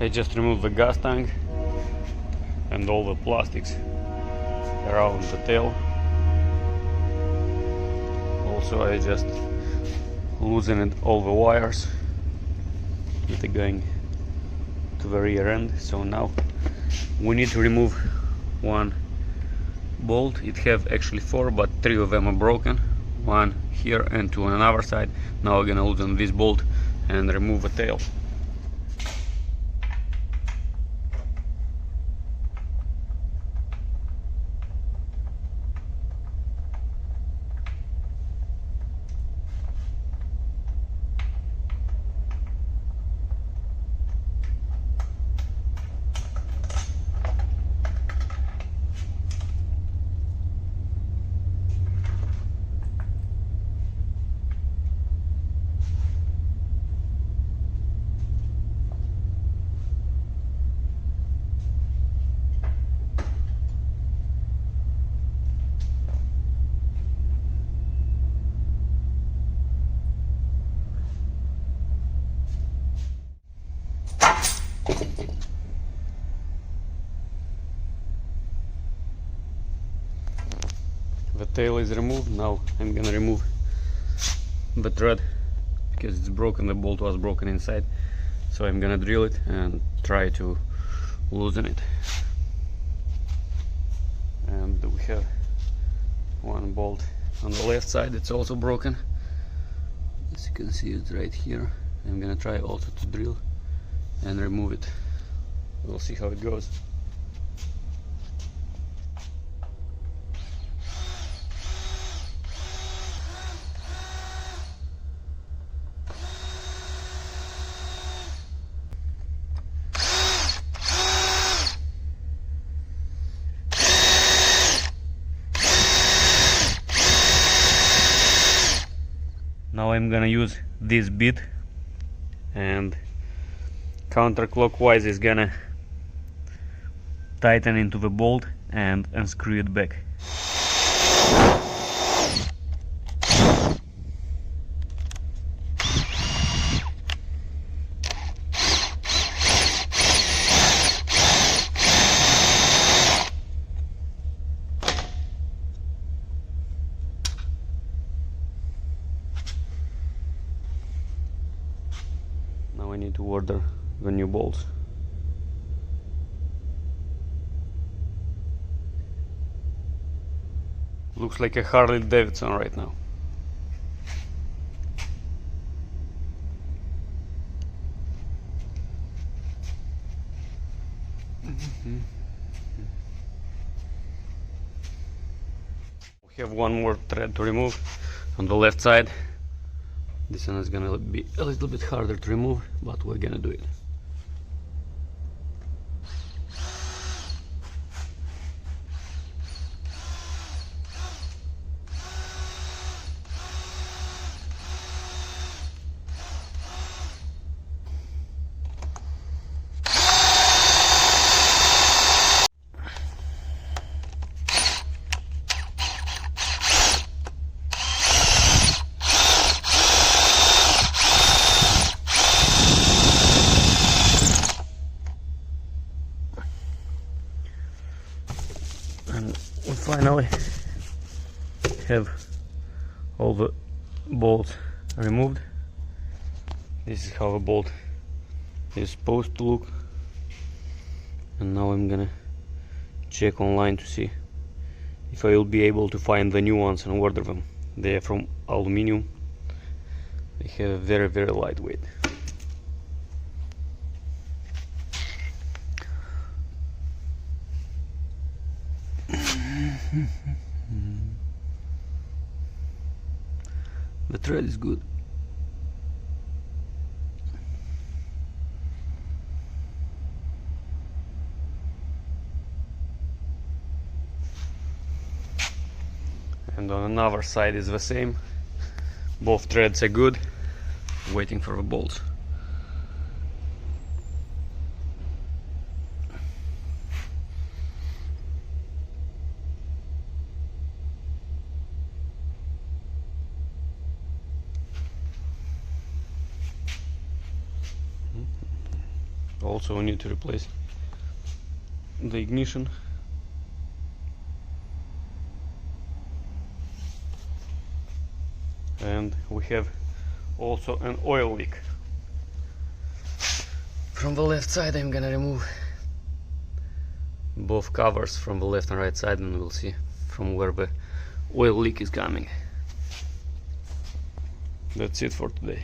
I just removed the gas tank and all the plastics around the tail. Also I just loosened all the wires that are going to the rear end. So now we need to remove one bolt. It have actually 4, but 3 of them are broken. One here and 2 on another side. Now we're gonna loosen this bolt and remove the tail. The tail is removed. Now I'm gonna remove the thread because it's broken. The bolt was broken inside, so I'm gonna drill it and try to loosen it. And we have one bolt on the left side, it's also broken. As you can see, it's right here. I'm gonna try also to drill and remove it. We'll see how it goes. Now I'm gonna use this bit and counterclockwise is gonna tighten into the bolt and unscrew it back. Now I need to order the new bolts. Looks like a Harley Davidson right now. We have one more thread to remove on the left side. This one is gonna be a little bit harder to remove, but we're gonna do it. And we finally have all the bolts removed. This is how a bolt is supposed to look. And now I'm gonna check online to see if I will be able to find the new ones and order them. They are from aluminum. They have a very, very lightweight. The thread is good. And on another side is the same. Both threads are good. Waiting for the bolts. Also we need to replace the ignition. And we have also an oil leak. From the left side I'm gonna remove both covers from the left and right side, and we'll see from where the oil leak is coming. That's it for today.